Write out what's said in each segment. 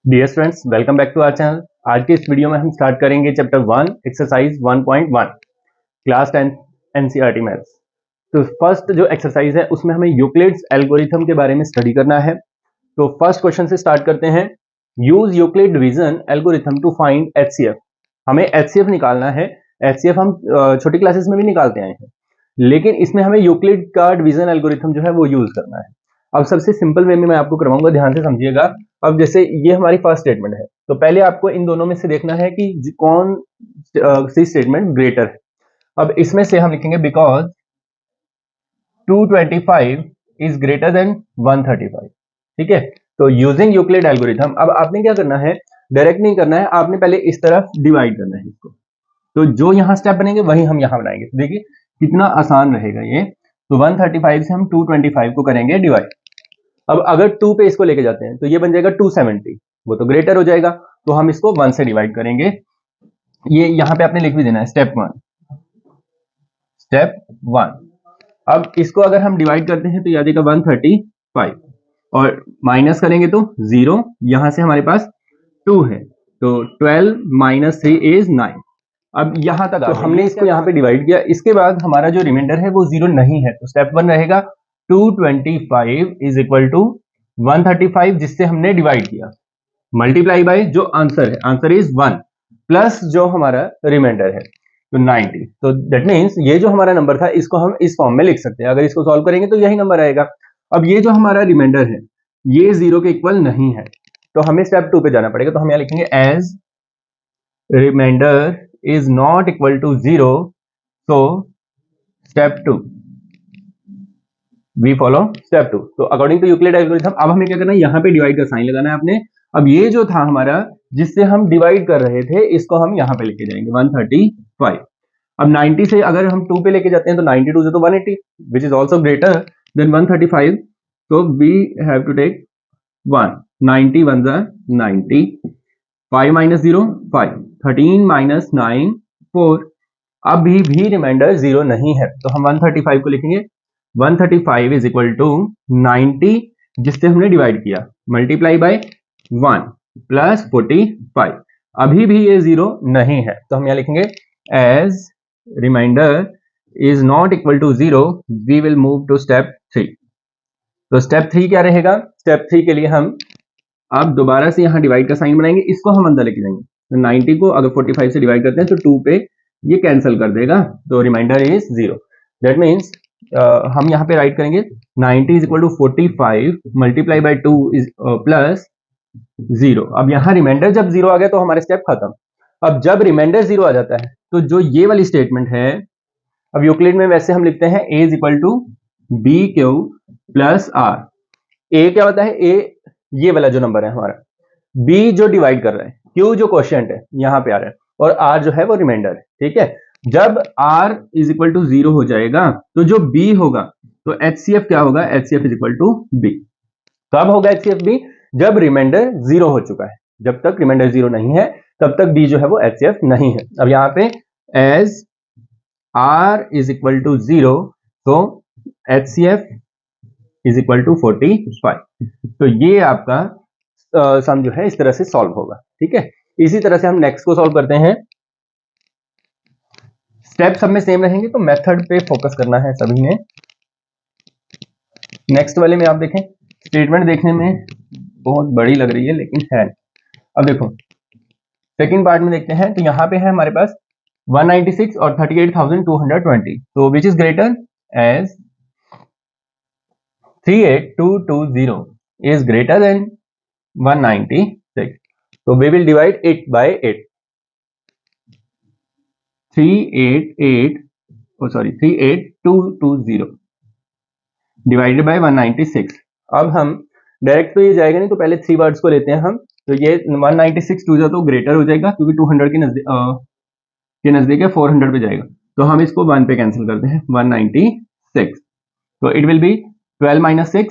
Dear students, welcome back to our channel. आज के इस वीडियो में हम स्टार्ट करेंगे chapter 1 exercise 1.1 class 10 NCERT maths. तो फर्स्ट जो एक्सरसाइज है उसमें हमें यूक्लिड्स एल्गोरिथम के बारे में स्टडी करना है। तो फर्स्ट क्वेश्चन से स्टार्ट करते हैं। Use Euclid division algorithm to find HCF. हमें एचसीएफ निकालना है। एचसीएफ हम छोटी क्लासेस में भी निकालते आए हैं, लेकिन इसमें हमें यूक्लिड का डिवीजन एल्गोरिथम जो है वो यूज करना है। अब सबसे सिंपल वे में मैं आपको करवाऊंगा, ध्यान से समझिएगा। अब जैसे ये हमारी फर्स्ट स्टेटमेंट है, तो पहले आपको इन दोनों में से देखना है कि कौन सी स्टेटमेंट ग्रेटर है। अब इसमें से हम लिखेंगे बिकॉज 225 इज ग्रेटर देन 135। ठीक है, तो यूजिंग यूक्लिड एल्गोरिथम। अब आपने क्या करना है, डायरेक्ट नहीं करना है, आपने पहले इस तरफ डिवाइड करना है इसको। तो जो यहां स्टेप बनेंगे वही हम यहां बनाएंगे। देखिए कितना आसान रहेगा ये। तो 135 से हम 225 को करेंगे डिवाइड। अब अगर 2 पे इसको लेके जाते हैं तो ये बन जाएगा 270, वो तो ग्रेटर हो जाएगा, तो हम इसको 1 से डिवाइड करेंगे। ये यहां पे आपने लिख भी देना है स्टेप 1। अब इसको अगर हम डिवाइड करते हैं तो ये आ जाएगा 135 और माइनस करेंगे तो 0, यहां से हमारे पास 2 है, तो 12 - 3 इज 9। अब यहां तक तो हमने इसको यहां पे डिवाइड किया। इसके बाद हमारा जो रिमाइंडर है वो 0 नहीं है, तो स्टेप 1 रहेगा 225 इज इक्वल टू 135 जिससे हमने डिवाइड किया, मल्टीप्लाई बाय जो आंसर है, आंसर इज 1 प्लस जो हमारा रिमाइंडर है तो 90। तो दैट मीन्स ये जो हमारा नंबर था इसको हम इस फॉर्म में लिख सकते हैं। अगर इसको सॉल्व करेंगे तो यही नंबर आएगा। अब ये जो हमारा रिमाइंडर है ये 0 के इक्वल नहीं है, तो हमें स्टेप 2 पे जाना पड़ेगा। तो हम यहां लिखेंगे as remainder is not equal to 0, so step 2 we follow step 2। तो अकॉर्डिंग टू यूक्लिड एल्गोरिथम अब हमें क्या करना है, यहाँ पे डिवाइड का साइन लगाना है आपने। अब ये जो था हमारा जिससे हम डिवाइड कर रहे थे इसको हम यहाँ पे लेके जाएंगे 135। अब 90 से अगर हम 2 पे लेके जाते हैं तो 92 से तो 180 which is also greater than 135, तो वी हैव टू टेक 1, 90 1 90, 5 - 0 5, 13 - 9 4। अभी भी रिमाइंडर 0 नहीं है, तो हम 135 को लिखेंगे 135 इज इक्वल टू 90 जिससे हमने डिवाइड किया, मल्टीप्लाई बाय 1 प्लस 45। अभी भी ये 0 नहीं है, तो हम यहां लिखेंगे as remainder is not equal to 0 we will move to step 3। तो स्टेप 3 क्या रहेगा? स्टेप 3 के लिए हम अब दोबारा से यहां डिवाइड का साइन बनाएंगे, इसको हम अंदर लेके जाएंगे। तो 90 को अगर 45 से डिवाइड करते हैं तो 2 पे ये कैंसिल कर देगा, तो रिमाइंडर इज 0। दैट मीन्स हम यहाँ पे राइट करेंगे 90 is equal to 45 multiply by 2 is plus 0। अब यहाँ रिमाइंडर जब 0 आ गया तो हमारे स्टेप खत्म। अब जब रिमाइंडर 0 आ जाता है तो जो ये वाली स्टेटमेंट है, अब यूक्लिड में वैसे हम लिखते हैं a is equal to B Q plus R. A क्या होता है? ए ये वाला जो नंबर है हमारा, b जो डिवाइड कर रहा है, q जो क्वोशिएंट है यहाँ पे आ रहा है, और r जो है वो रिमाइंडर है। ठीक है, जब r इज इक्वल टू 0 हो जाएगा तो जो b होगा, तो HCF क्या होगा? HCF is equal to b। कब होगा HCF b? जब रिमाइंडर 0 हो चुका है। जब तक रिमाइंडर 0 नहीं है तब तक b जो है वो HCF नहीं है। अब यहाँ पे as r is equal to 0, तो HCF इज इक्वल टू 45। तो ये आपका सम जो है इस तरह से सॉल्व होगा। ठीक है, इसी तरह से हम नेक्स्ट को सॉल्व करते हैं। स्टेप सब में सेम रहेंगे, तो मेथड पे फोकस करना है सभी ने। नेक्स्ट वाले में आप देखें, स्टेटमेंट देखने में बहुत बड़ी लग रही है लेकिन है। अब देखो सेकंड पार्ट में देखते हैं, तो यहाँ पे है हमारे पास 196 और 38,220। तो which is greater? As 38220 is greater than 196, so we will divide it by 8। 38220 divided by 196। अब हम डायरेक्ट तो ये जाएगा नहीं, तो पहले 3 वर्ड्स को लेते हैं हम। तो ये 196 2 तो ग्रेटर हो जाएगा क्योंकि 200 के नजदीक है, 400 पे जाएगा, तो हम इसको 1 पे कैंसिल करते हैं 196। तो इट विल बी 12 - 6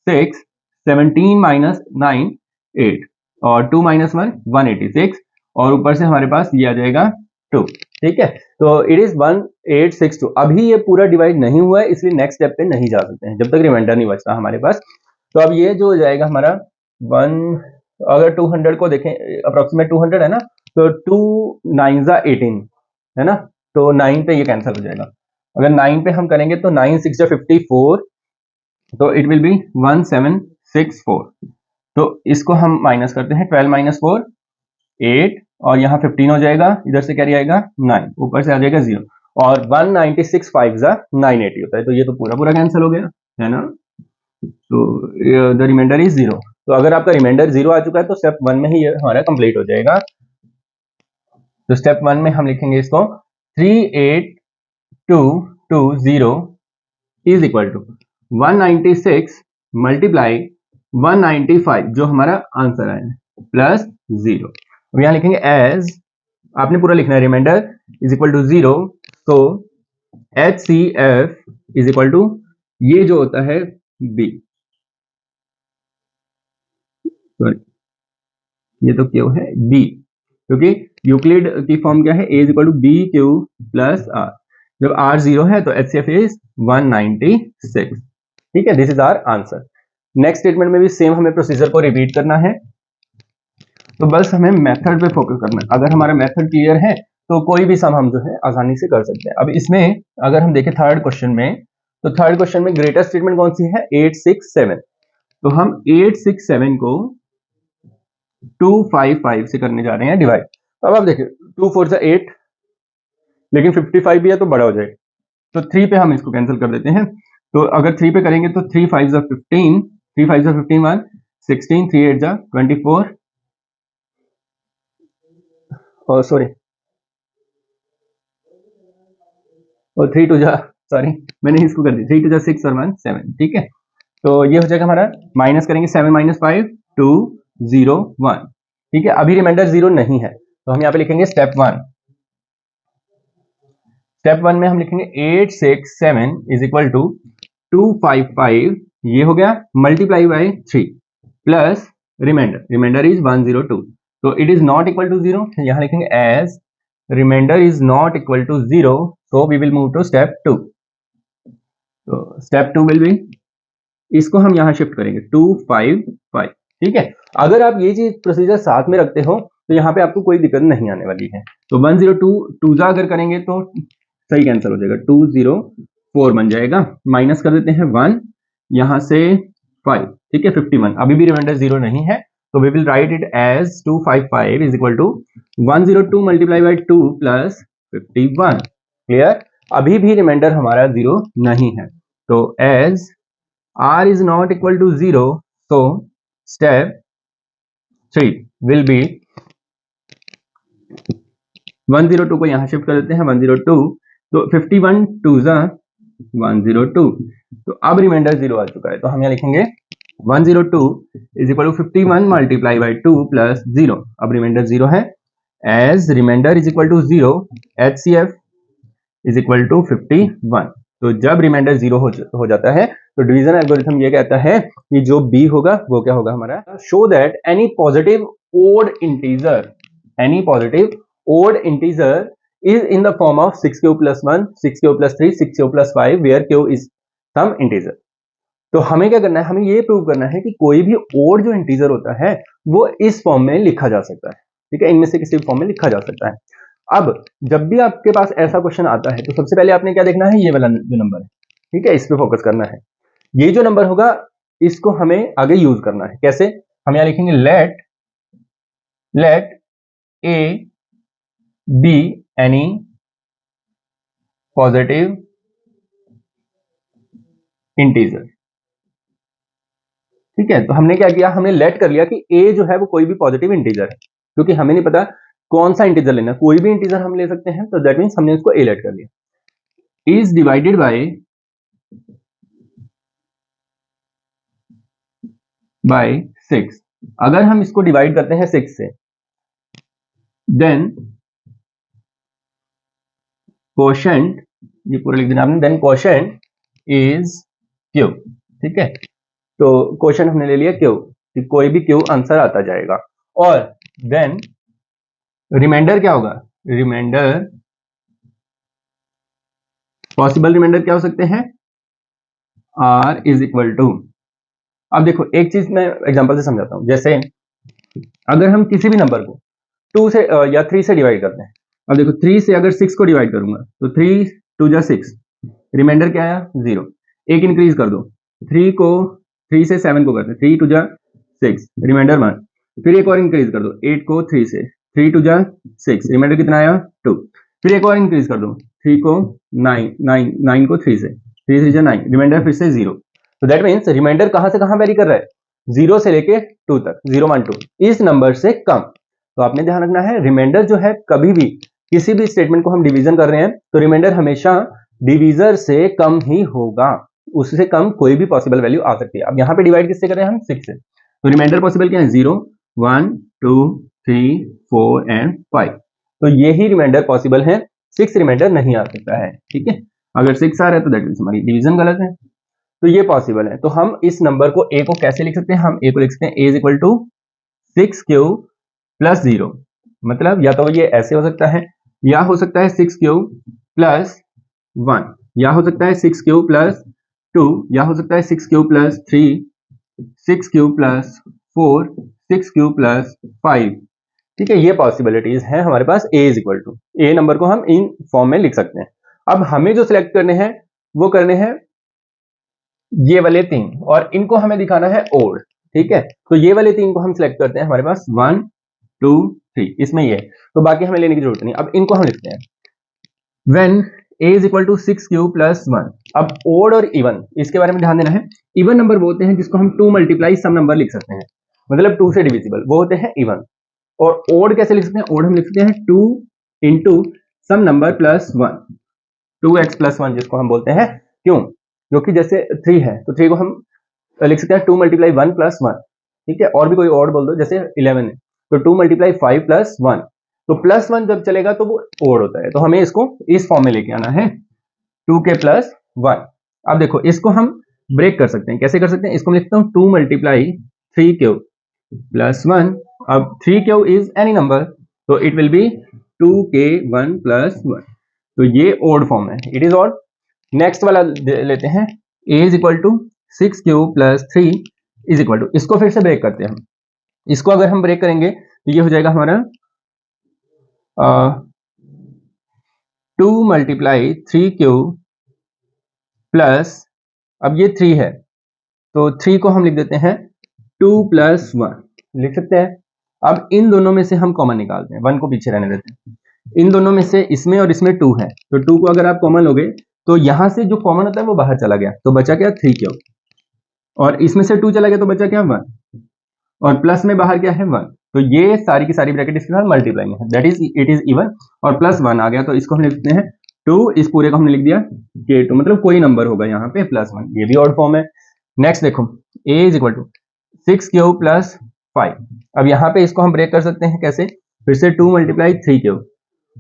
6, 17 - 9 8, और 2 - 1 186, और ऊपर से हमारे पास ये आ जाएगा 2। ठीक है, तो इट इज 1862। अभी ये पूरा डिवाइड नहीं हुआ है, इसलिए नेक्स्ट स्टेप पे नहीं जा सकते हैं जब तक रिमाइंडर नहीं बचता हमारे पास। तो अब ये जो हो जाएगा हमारा 1 अगर 200 को देखें, अप्रोक्सीमेट 200 है ना, तो 2 9 जा 18 है ना, तो 9 पे ये कैंसिल हो जाएगा। अगर 9 पे हम करेंगे तो 9 6 जा 54, तो इट विल बी 1764। तो इसको हम माइनस करते हैं, 12 माइनस 4 8, और यहाँ 15 हो जाएगा, इधर से क्या आएगा 9, ऊपर से आ जाएगा 0, और 196 5 जा 980 होता है, तो ये तो पूरा पूरा कैंसिल हो गया है ना। तो द रिमाइंडर इज 0। तो अगर आपका रिमाइंडर 0 आ चुका है तो स्टेप 1 में ही ये हमारा कंप्लीट हो जाएगा। तो स्टेप 1 में हम लिखेंगे इसको 38220 इज इक्वल टू 196 मल्टीप्लाई 195 जो हमारा आंसर आया प्लस 0। अब यहां लिखेंगे एज, आपने पूरा लिखना है, रिमाइंडर इज इक्वल टू 0, तो HCF इज इक्वल टू ये जो होता है B, सॉरी ये तो क्यों है B, क्योंकि यूक्लिड की फॉर्म क्या है, A is equal to B Q plus R. जब R 0 है तो HCF इज 196। ठीक है, this is our answer. Next statement में भी सेम हमें प्रोसीजर को रिपीट करना है, तो बस हमें मेथड पे फोकस करना है। अगर हमारा मेथड क्लियर है तो कोई भी सम हम जो है आसानी से कर सकते हैं। अब इसमें अगर हम देखें थर्ड क्वेश्चन में, तो थर्ड क्वेश्चन में ग्रेटेस्ट स्टेटमेंट कौन सी है, 867। तो हम 867 को 255 से करने जा रहे हैं डिवाइड। अब आप देखिए 2 4 जा 8, लेकिन 55 भी है तो बड़ा हो जाएगा, तो 3 पे हम इसको कैंसिल कर देते हैं। तो अगर 3 पे करेंगे तो 3 5 जा 15, 3 5 जा 15 1 16, 3 8 जा 24, और सॉरी और 3 2 जा, सॉरी मैंने इसको कर दी, 3 2 जा 6 और 1 7। ठीक है, तो ये हो जाएगा हमारा, माइनस करेंगे 7 माइनस 5 2 0 1। ठीक है, अभी रिमाइंडर 0 नहीं है, तो हम यहाँ पे लिखेंगे स्टेप 1। स्टेप 1 में हम लिखेंगे 867 इज इक्वल टू 255, ये हो गया, multiply by 3 plus remainder, remainder is 102, तो it is not equal to 0, यहां लिखेंगे as remainder is not equal to 0, so we will move to step 2। तो स्टेप 2 विल बी, इसको हम यहां शिफ्ट करेंगे 255। ठीक है, अगर आप ये चीज प्रोसीजर साथ में रखते हो तो यहाँ पे आपको कोई दिक्कत नहीं आने वाली है। तो 102 2 अगर करेंगे तो सही कैंसिल हो जाएगा, 204 बन जाएगा, माइनस कर देते हैं 1 यहां से 5। ठीक है, 51, अभी भी रिमाइंडर 0 नहीं है, तो we will write it as 255 is equal to 102 multiply by 2 plus 51। Clear, अभी भी रिमाइंडर हमारा 0 नहीं है, तो as R is not equal to 0, so step 3 will be 102 को यहां शिफ्ट कर देते हैं 102, तो 51 2 जा 102, तो अब रिमाइंडर 0 आ चुका है, तो हम यहां लिखेंगे 102 is equal to 51 multiply by 2 plus 0। अब रिमाइंडर 0 है, as remainder is equal to 0, HCF is equal to 51। तो जब रिमाइंडर 0 हो जाता है तो डिवीजन एल्गोरिथम ये कहता है कि जो B होगा वो क्या होगा हमारा, show that any positive odd integer, any positive odd integer is in the form of 6q plus 1 6q plus 3 6q plus 5 where q is some integer. तो हमें क्या करना है, हमें ये प्रूव करना है कि कोई भी ओड जो इंटीजर होता है वो इस फॉर्म में लिखा जा सकता है। ठीक है, इनमें से किसी फॉर्म में लिखा जा सकता है। अब जब भी आपके पास ऐसा क्वेश्चन आता है तो सबसे पहले आपने क्या देखना है, ये वाला जो नंबर है, ठीक है, इस पे फोकस करना है। ये जो नंबर होगा इसको हमें आगे यूज करना है। कैसे, हम यहां लिखेंगे let A be any positive integer. ठीक है, तो हमने क्या किया, हमने लेट कर लिया कि A जो है वो कोई भी पॉजिटिव इंटीजर है, क्योंकि हमें नहीं पता कौन सा इंटीजर लेना, कोई भी इंटीजर हम ले सकते हैं, तो दैट मीन्स हमने इसको A लेट कर लिया। Is divided by 6। अगर हम इसको डिवाइड करते हैं 6 से, देन कोशेंट, ये पूरा लिख देना आपने, देन कोशेंट इज Q। ठीक है, तो क्वेश्चन हमने ले लिया Q, कि कोई भी Q आंसर आता जाएगा। और देन रिमाइंडर क्या होगा, रिमाइंडर, पॉसिबल रिमाइंडर क्या हो सकते हैं, R इज इक्वल टू, अब देखो एक चीज मैं एग्जांपल से समझाता हूं, जैसे अगर हम किसी भी नंबर को 2 से या 3 से डिवाइड करते हैं, अब देखो 3 से अगर 6 को डिवाइड करूंगा तो 3 2 जा 6, रिमाइंडर क्या आया 0, एक इंक्रीज कर दो, 3 को 3 से 7 को करते हैं, 3 2 जा 6, रिमाइंडर 1, फिर एक और इंक्रीज कर दो 8 को 3 से, 3 2 जा 6, रिमाइंडर कितना आया 2, फिर एक और इंक्रीज कर दो 3 को 9 को 3 से, 3 3 जा 9, रिमाइंडर फिर से 0। तो दैट मीन्स रिमाइंडर कहां से कहां वेरी कर रहा है, 0 से लेके 2 तक, 0 1 2, इस नंबर से कम। तो आपने ध्यान रखना है रिमाइंडर जो है कभी भी किसी भी स्टेटमेंट को हम डिवीजन कर रहे हैं तो रिमाइंडर हमेशा डिवीजर से कम ही होगा, उससे कम कोई भी पॉसिबल वैल्यू आ सकती है। अब यहाँ पे डिवाइड किससे कर रहे हैं हम 6 से, तो रिमाइंडर पॉसिबल क्या है 0 1 2 3 4 एंड 5, तो ये ही रिमाइंडर पॉसिबल है, 6 रिमाइंडर नहीं आ सकता है। ठीक है, अगर 6 आ रहा है तो दैट मींस हमारी डिवीजन गलत है, तो ये पॉसिबल है। तो हम इस नंबर को a को कैसे लिख सकते हैं, हम a को लिख सकते हैं a is equal to 6 cube plus 0, मतलब या तो ये ऐसे हो सकता है, या हो सकता है 6 क्यूब प्लस 1, या हो सकता है 6 क्यूब प्लस 2, या हो सकता है 6 cube plus 3, 6 cube plus 4, 6 cube plus 5। ठीक है, ये पॉसिबिलिटीज हैं हमारे पास। a is equal to, a number को हम इन फॉर्म में लिख सकते हैं। अब हमें जो सिलेक्ट करने हैं वो करने हैं ये वाले 3, और इनको हमें दिखाना है ओड। ठीक है, तो ये वाले 3 को हम सिलेक्ट करते हैं, हमारे पास 1 2 3, इसमें ये, तो बाकी हमें लेने की जरूरत नहीं। अब इनको हम लिखते हैं when a is equal to 6 cube plus 1। अब ओड और इवन, इसके बारे में ध्यान देना है। इवन नंबर वो होते हैं जिसको हम 2 मल्टीप्लाई सम नंबर लिख सकते हैं, मतलब 2 से डिविजिबल, वो होते हैं इवन। और ओड कैसे लिख सकते हैं, ओड हम लिख सकते हैं 2 into sum number plus 1, 2x plus 1 जिसको हम बोलते हैं। क्यों, क्योंकि जैसे 3 है तो 3 को हम लिख सकते हैं 2 मल्टीप्लाई 1 प्लस 1। ठीक है, और भी कोई ओड बोल दो, जैसे 11 है तो 2 मल्टीप्लाई 5 प्लस 1, तो प्लस 1 जब चलेगा तो वो ओड होता है, तो हमें इसको इस फॉर्म में लेके आना है 2k प्लस 1। अब देखो इसको हम ब्रेक कर सकते हैं, कैसे कर सकते हैं, इसको मैं लिखता हूं 2 मल्टीप्लाई 3q प्लस 1। अब 3q इज एनी नंबर, तो it will be 2k1 plus 1, तो ये ओड फॉर्म है, इट इज ऑड। नेक्स्ट वाला लेते हैं a is equal to 6 cube plus 3 is equal to, इसको फिर से ब्रेक करते हैं हम। इसको अगर हम ब्रेक करेंगे तो ये हो जाएगा हमारा 2 मल्टीप्लाई 3 क्यूब प्लस, अब ये 3 है तो 3 को हम लिख देते हैं 2 प्लस 1 लिख सकते हैं। अब इन दोनों में से हम कॉमन निकालते हैं, 1 को पीछे रहने देते हैं। इन दोनों में से इसमें और इसमें 2 है, तो 2 को अगर आप कॉमन लोगे तो यहां से जो कॉमन होता है वो बाहर चला गया, तो बचा क्या 3 क्यूब, और इसमें से 2 चला गया तो बचा क्या 1, और प्लस में बाहर क्या है 1, तो ये सारी की सारी ब्रैकेट इसके साथ मल्टीप्लाई में है, that is it is even. और प्लस 1 आ गया तो इसको हम लिखते हैं 2, इस पूरे को हमने लिख दिया k2, मतलब कोई नंबर होगा यहाँ पे प्लस 1, ये भी ऑड फॉर्म है। नेक्स्ट देखो a is equal to 6 cube plus 5। अब यहाँ पे इसको हम ब्रेक कर सकते हैं कैसे, फिर से 2 मल्टीप्लाई 3 क्यूब,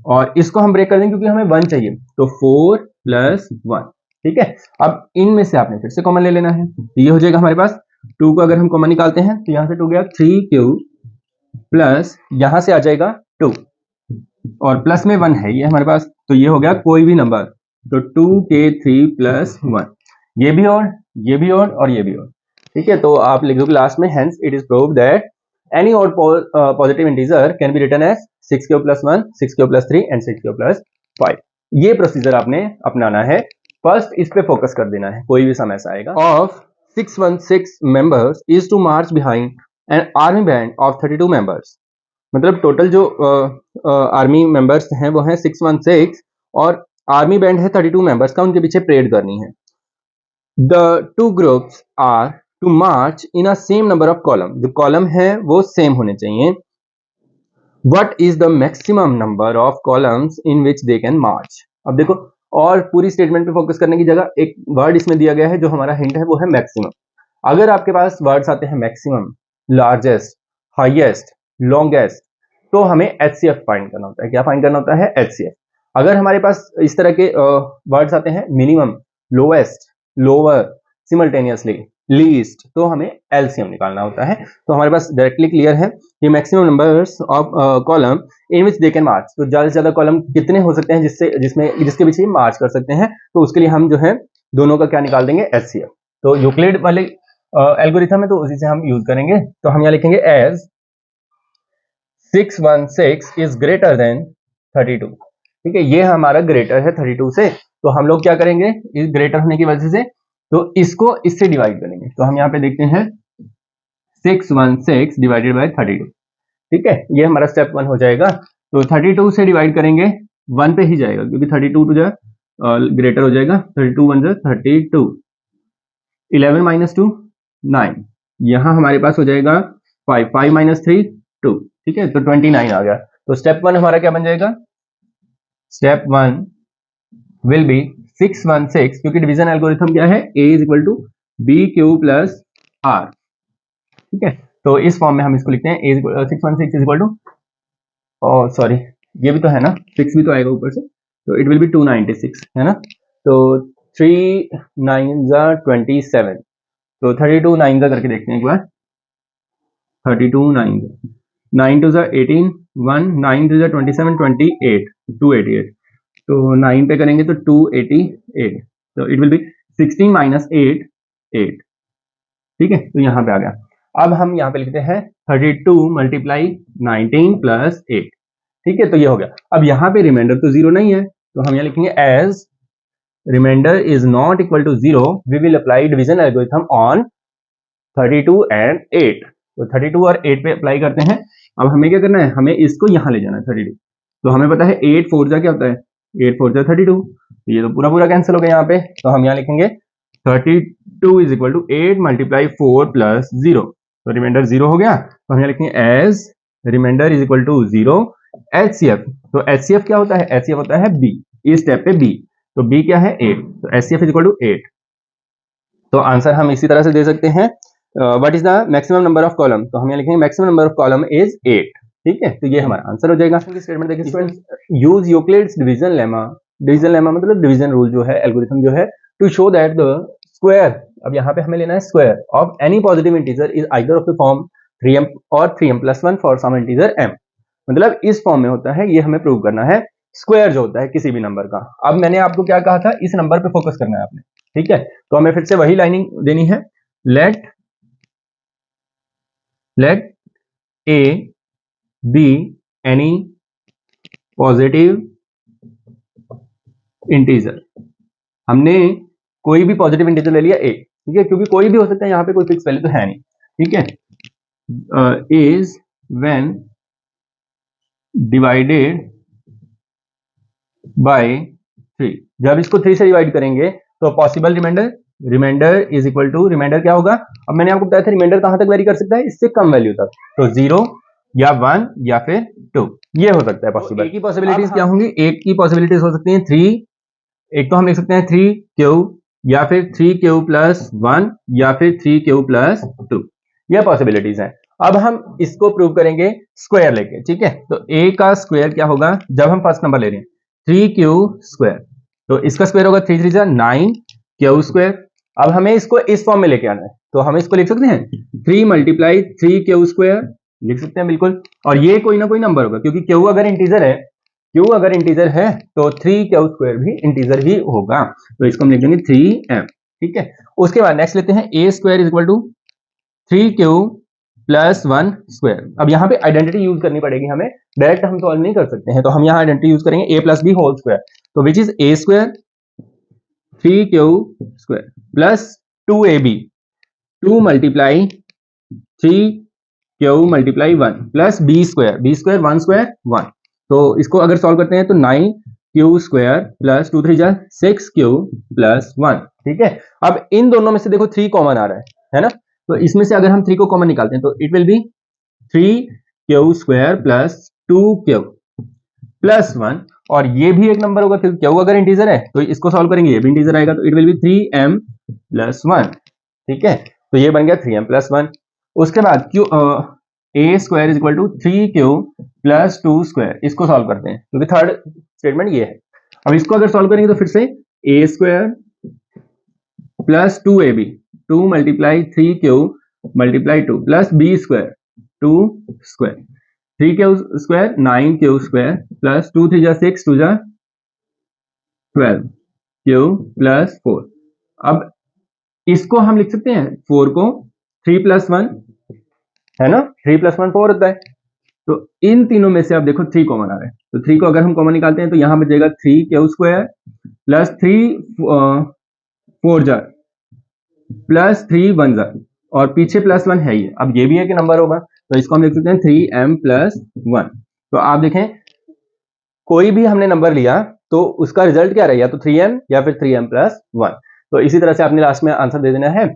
और इसको हम ब्रेक कर देंगे क्योंकि हमें 1 चाहिए, तो 4 प्लस 1। ठीक है, अब इनमें से आपने फिर से कॉमन ले लेना है, तो ये हो जाएगा हमारे पास 2 को अगर हम कॉमन निकालते हैं तो यहाँ से 2 गया 3 क्यूब प्लस यहाँ से आ जाएगा 2, और प्लस में 1 है ये हमारे पास, तो ये हो गया कोई भी नंबर, तो 2k3 प्लस 1, ये भी और ये भी और ये भी और। ठीक है, तो आप लिख दो लास्ट में hence it is proved that any odd positive integer can be written as 6 cube plus 1, 6 cube plus 3 and 6 cube plus 5। ये प्रोसीजर आपने अपनाना है, फर्स्ट इस पे फोकस कर देना है, कोई भी सम ऐसा आएगा। Of 616 members is to march behind an army band of 32 members, मतलब टोटल जो आर्मी मेंबर्स हैं वो हैं 616, और आर्मी बैंड है 32 मेंबर्स का, उनके पीछे परेड करनी है। The two groups are to march in a same number of column, जो कॉलम है वो सेम होने चाहिए। What is the maximum number of columns in which they can march. अब देखो, और पूरी स्टेटमेंट पे फोकस करने की जगह एक वर्ड इसमें दिया गया है जो हमारा हिंट है, वो है मैक्सिमम। अगर आपके पास वर्ड्स आते हैं मैक्सिमम, लार्जेस्ट, हाईएस्ट, लॉन्गेस्ट, तो हमें HCF फाइंड करना होता है। क्या फाइंड करना होता है, HCF। अगर हमारे पास इस तरह के वर्ड्स आते हैं minimum, lowest, lower, simultaneously, least, तो हमें LCM निकालना होता है। तो हमारे पास डायरेक्टली क्लियर है कि maximum numbers of column in which they can march, तो ज्यादा से ज्यादा कॉलम कितने हो सकते हैं जिसके पीछे मार्च कर सकते हैं, तो उसके लिए हम जो है दोनों का क्या निकाल देंगे, HCF। तो यूक्लिड वाले एल्गोरिथम है तो उसी से हम यूज करेंगे, तो हम यहाँ लिखेंगे एज 616 इज ग्रेटर देन 32, ठीक है, ये हमारा ग्रेटर है 32 से, तो हम लोग क्या करेंगे, इस ग्रेटर होने की वजह से तो इसको इससे डिवाइड करेंगे। तो हम यहाँ पे देखते हैं 616 डिवाइडेड बाय 32, ठीक है, ये हमारा स्टेप 1 हो जाएगा। तो 32 से डिवाइड करेंगे 1 पे ही जाएगा, क्योंकि 32 टू जा ग्रेटर हो जाएगा, 32 1 जा 32, 11 माइनस 2 9, यहाँ हमारे पास हो जाएगा 5, 5 माइनस 3 2, ठीक है, तो 29 आ गया। तो स्टेप 1 हमारा क्या बन जाएगा, स्टेप 1 विल बी 616, क्योंकि डिवीजन एल्गोरिथम क्या है, a is equal to B Q plus R, ठीक है, तो इस फॉर्म में हम इसको लिखते हैं a 616 इज इक्वल टू, और सॉरी ये भी तो है ना, 6 भी तो आएगा ऊपर से, तो इट विल बी 296, है ना, तो 3 9 जा 27, तो 32 9 जा करके देखते हैं एक बार, 32 9 9 2 जा 18 1 9 2 जा 27 28 288, तो 9 पे करेंगे तो 288, तो इट विल बी 16 माइनस 8 8, ठीक है, तो यहाँ पे आ गया। अब हम यहाँ पे लिखते हैं 32 मल्टीप्लाई 19 प्लस 8, ठीक है, तो ये हो गया। अब यहाँ पे रिमाइंडर तो जीरो नहीं है, तो हम यहाँ लिखेंगे as remainder is not equal to zero we will apply division algorithm on 32 and 8, तो 32 और 8 पे अप्लाई करते हैं। अब हमें क्या करना है, हमें इसको यहाँ ले जाना है 32, तो हमें पता है 8 4 जा क्या होता है, 8 4 जा 32, ये तो पूरा पूरा कैंसिल हो गया यहाँ पे, तो हम यहाँ लिखेंगे 32 is equal to 8 multiply 4 plus 0, तो रिमाइंडर 0 हो गया, तो हम यहाँ लिखेंगे as remainder is equal to 0 HCF, तो HCF क्या होता है, HCF होता है B, इस स्टेप पे B, तो B क्या है 8, तो HCF इज इक्वल टू 8, तो आंसर हम इसी तरह से दे सकते हैं, what is the maximum number of column, तो हम यहाँ लिखेंगे maximum number of column is 8, ठीक है, तो ये हमारा आंसर हो जाएगा। स्टेटमेंट देखिए students, use Euclid's division lemma, division lemma मतलब डिवीजन रूल जो है, एल्गोरिथम जो है, to show that the square, अब यहाँ पे हमें लेना है square of any positive integer is either of the form 3m और 3m plus 1 for some integer m, मतलब इस फॉर्म में होता है, ये हमें प्रूव करना है, स्क्वायर जो होता है किसी भी नंबर का। अब मैंने आपको क्या कहा था, इस नंबर पे फोकस करना है आपने, ठीक है, तो हमें फिर से वही लाइनिंग देनी है, let a be any positive integer, हमने कोई भी पॉजिटिव इंटीजर ले लिया a, ठीक है, क्योंकि कोई भी हो सकता है, यहाँ पे कोई फिक्स वैल्यू तो है नहीं, ठीक है, इज व्हेन डिवाइडेड बाय 3, जब इसको 3 से डिवाइड करेंगे तो possible remainder, remainder is equal to, remainder क्या होगा, अब मैंने आपको बताया था रिमाइंडर कहां तक वेरी कर सकता है, इससे कम वैल्यू तक, तो 0 या 1 या फिर 2, ये हो सकता है पॉसिबल। एक की पॉसिबिलिटीज क्या होंगी, एक की पॉसिबिलिटीज हो सकती हैं 3, एक तो हम लिख सकते हैं 3q या फिर 3q प्लस 1 या फिर 3q प्लस 2, यह पॉसिबिलिटीज हैं। अब हम इसको प्रूव करेंगे स्क्वायर लेके, ठीक है, तो a का स्क्वायर क्या होगा, जब हम फर्स्ट नंबर ले रहे हैं 3q स्क्वायर, तो इसका स्क्वायर होगा 3 3 जा 9 q स्क्वायर, अब हमें इसको इस फॉर्म में लेके आना है, तो हम इसको लिख सकते हैं 3 मल्टीप्लाई 3q स्क्वायर, लिख सकते हैं बिल्कुल, और ये कोई ना कोई नंबर होगा, क्योंकि q अगर इंटीजर है, q अगर इंटीजर है तो 3q स्क्वायर भी इंटीजर ही होगा, तो इसको हम लिख देंगे 3m, ठीक है। उसके बाद नेक्स्ट लेते हैं a square is equal to 3q plus 1 square, अब यहाँ पे आइडेंटिटी यूज करनी पड़ेगी हमें, डायरेक्ट हम सॉल्व नहीं कर सकते हैं, तो हम यहाँ आइडेंटिटी यूज करेंगे a plus B whole square, तो which is a square 3q square plus 2ab, 2 multiply 3q multiply 1 plus b square 1 square 1, तो इसको अगर सॉल्व करते हैं तो 9q स्क्वायर प्लस 2 3 जा 6q प्लस 1, ठीक है। अब इन दोनों में से देखो 3 कॉमन आ रहा है ना, तो इसमें से अगर हम 3 को कॉमन निकालते हैं तो it will B 3q square plus 2q plus 1, और ये भी एक नंबर होगा, क्योंकि q अगर इंटीजर है तो इसको सॉल्व करेंगे, ये भी इंटीजर आएगा, तो it will B 3m plus 1, ठीक है, तो ये बन गया 3m प्लस 1। उसके बाद a square is equal to 3q plus 2 square, इसको सॉल्व करते हैं, क्योंकि थर्ड स्टेटमेंट ये है। अब इसको अगर सॉल्व करेंगे तो फिर से a square plus 2ab, 2 multiply 3q multiply 2 plus b square 2 square, 3q square 9q square plus 2 3 जा 6 2 जा 12q प्लस 4, अब इसको हम लिख सकते हैं 4 को 3 प्लस 1, है ना, 3 प्लस 1 4 होता है, तो इन तीनों में से आप देखो 3 कॉमन आ रहा है, तो 3 को अगर हम कॉमन निकालते हैं तो यहाँ बचेगा 3 Q square plus 3 4 jar plus 3 1 jar और पीछे +1 है ही। अब ये भी है कि नंबर होगा, तो इसको हम लिख सकते हैं 3m + 1। तो आप देखें कोई भी हमने नंबर लिया तो उसका रिजल्ट क्या रहेगा, तो 3m या फिर 3m + 1। तो इसी तरह से आपने लास्ट में आंसर दे देना है।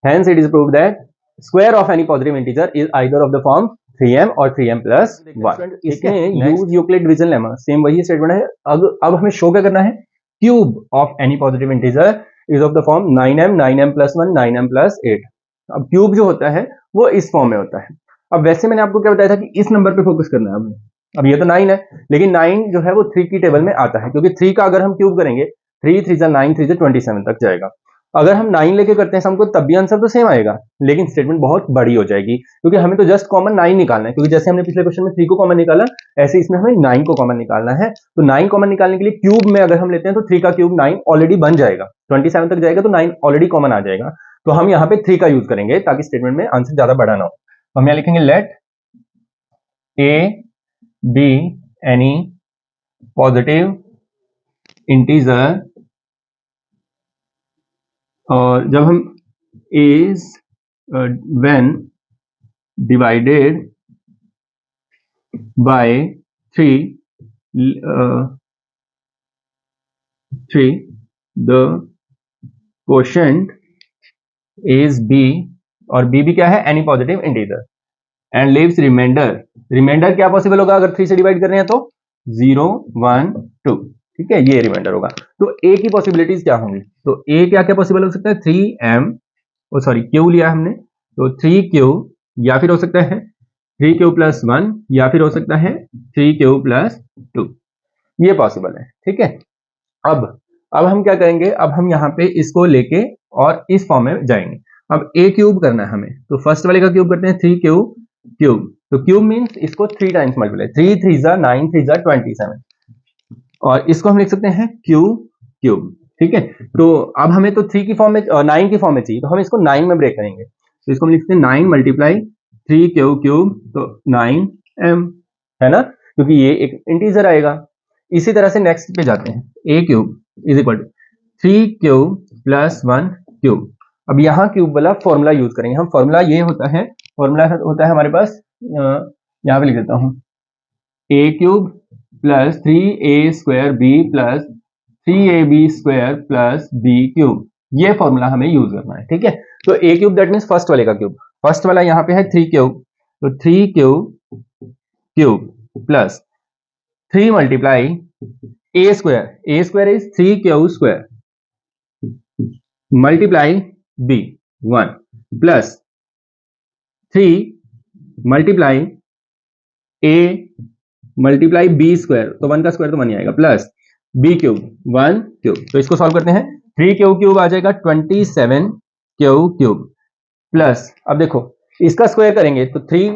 Hence it is proved that square of any positive integer is either of the form 3m और 3m + 1। इसमें use Euclid division lemma, same वही स्टेटमेंट है। अब हमें शो क्या करना है, cube of any positive integer is of the form 9m 9m + 1 9m + 8। अब क्यूब जो होता है वो इस फॉर्म में होता है। अब वैसे मैंने आपको क्या बताया था कि इस नंबर पे फोकस करना है हमें। अब ये तो 9 है, लेकिन 9 जो है वो 3 की टेबल में आता है, क्योंकि 3 का अगर हम क्यूब करेंगे 3 3 जा 9 3 जा 27 तक जाएगा। अगर हम 9 लेके करते हैं सम को तब भी आंसर तो सेम आएगा, लेकिन स्टेटमेंट बहुत बड़ी हो जाएगी, क्योंकि हमें तो जस्ट कॉमन 9 निकालना है। क्योंकि जैसे हमने पिछले क्वेश्चन में 3 को कॉमन निकाला, ऐसे इसमें हमें 9 को कॉमन निकालना है। तो 9 कॉमन निकालने के लिए क्यूब में अगर हम लेते हैं तो 3 का क्यूब 9 ऑलरेडी बन जाएगा, 27 तक जाएगा तो 9 ऑलरेडी कॉमन आ जाएगा। तो हम यहाँ पे 3 का यूज करेंगे ताकि स्टेटमेंट में आंसर ज्यादा बड़ा ना हो। तो हम यहाँ लिखेंगे let a be any positive integer, और जब हम is when divided by 3 the quotient is b, और b भी क्या है, any positive integer, and leaves remainder. Remainder क्या पॉसिबल होगा अगर 3 से डिवाइड कर रहे हैं तो 0 1 2, ठीक है, ये रिमाइंडर होगा। तो a की पॉसिबिलिटीज क्या होंगी, तो a क्या क्या पॉसिबल हो सकता है, 3m क्यू लिया हमने, तो 3q, या फिर हो सकता है 3q + 1, या फिर हो सकता है 3q + 2, ये पॉसिबल है, ठीक है। अब हम क्या करेंगे, अब हम यहाँ पे इसको लेके और इस फॉर्म में जाएंगे। अब a क्यूब करना है हमें, तो फर्स्ट वाले का क्यूब करते हैं 3q क्यूब, तो क्यूब मींस इसको 3 टाइम्स मल्टीप्लाई, 3 3 जा 9 3 जा 27, और इसको हम लिख सकते हैं क्यूब, ठीक है। तो अब हमें तो 3 की फॉर्म में 9 की फॉर्म में चाहिए, तो हम इसको 9 में ब्रेक करेंगे, तो इसको हम लिखते हैं 9 × 3q क्यूब, तो 9m, है ना, क्योंकि ये एक इंटीजर आएगा। इसी तरह से नेक्स्ट पे जाते हैं, a क्यूब = 3q + 1 क्यूब। अब यहाँ क्यूब वाला फॉर्मूला यूज करेंगे हम। फॉर्मूला ये होता है, हमारे पास, यहाँ पे लिख देता हूँ, a³ + 3a² b + 3ab² + b³, ये फॉर्मूला हमें यूज करना है, ठीक है। तो a³ दैट मीन्स फर्स्ट वाले का क्यूब, फर्स्ट वाला यहाँ पे है 3q, तो 3q cube plus 3 × a² is 3q² multiply b1 plus 3 × a multiply b², तो 1 का स्क्वायर तो 1 ही आएगा, प्लस b³ 1 क्यूब। तो इसको सॉल्व करते हैं, 3q क्यूब आ जाएगा 27q क्यूब प्लस, अब देखो इसका स्क्वायर करेंगे तो 3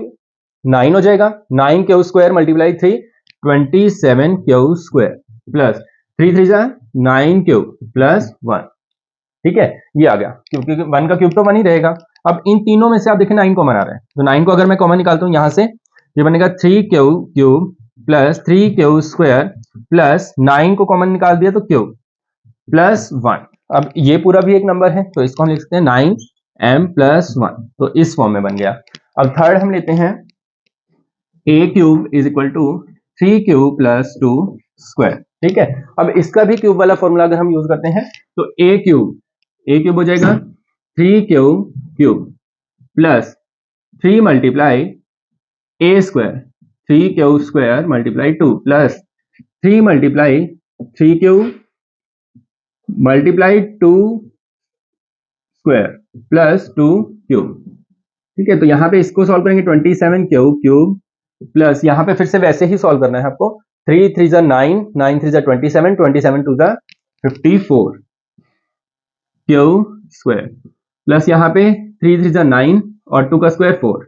9 हो जाएगा, 9q² मल्टीप्लाई 3 27q² प्लस 3 3 जा 9q प्लस 1, ठीक है, ये आ गया, क्योंकि 1 का क्यूब तो 1 ही रहेगा। अब इन तीनों में से आप देखें 9 कॉमन आ रहा है, तो 9 को अगर मैं कॉमन निकालता हूं यहां से, ये बनेगा 3q cube plus 3q² plus 9 को कॉमन निकाल दिया तो क्यूब प्लस 1। अब ये पूरा भी एक नंबर है, तो इसको हम लिख सकते हैं 9m + 1, तो इस फॉर्म में बन गया। अब थर्ड हम लेते हैं a³ = 3q + 2 स्क्वायर, ठीक है। अब इसका भी क्यूब वाला फॉर्मूला अगर हम यूज करते हैं तो a³ हो जाएगा 3q cube plus 3 × a², 3q² multiply 2 plus 3 × 3q multiply 2 square plus 2 cube, ठीक है। तो यहाँ पे इसको सॉल्व करेंगे 27q क्यूब प्लस, यहाँ पे फिर से वैसे ही सॉल्व करना है आपको, 3 3 जा 9 9 3 जा 27 27 2 जा 54 q² प्लस यहाँ पे 3 3 जा 9 और 2 का स्क्वायर 4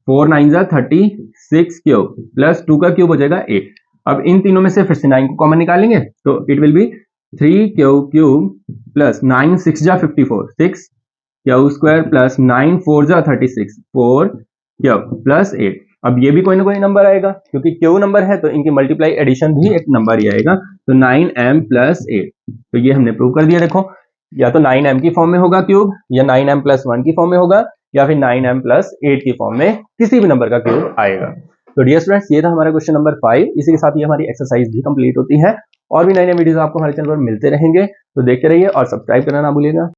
4 9 जा 36 क्यूब प्लस 2 का क्यूब हो जाएगा 8। अब इन तीनों में से फिर से 9 को कॉमन निकालेंगे, तो it will B 3q cube plus 9 6 जा 54 6q² प्लस 9 4 जा 36 4 क्यूब प्लस 8। अब ये भी कोई ना कोई नंबर आएगा, क्योंकि क्यू नंबर है तो इनकी मल्टीप्लाई एडिशन भी एक नंबर ही आएगा। तो 9m + 8, तो ये हमने प्रूव कर दिया। देखो, या तो 9m की फॉर्म में होगा क्यूब, या 9m + 1 की फॉर्म में होगा, या फिर 9m + 8 की फॉर्म में किसी भी नंबर का क्यूब आएगा। तो डियर स्टूडेंट्स, ये था हमारा क्वेश्चन नंबर 5। इसी के साथ ही हमारी एक्सरसाइज भी कंप्लीट होती है। और भी नए नए वीडियोस आपको हमारे चैनल पर मिलते रहेंगे, तो देखते रहिए और सब्सक्राइब करना ना भूलिएगा।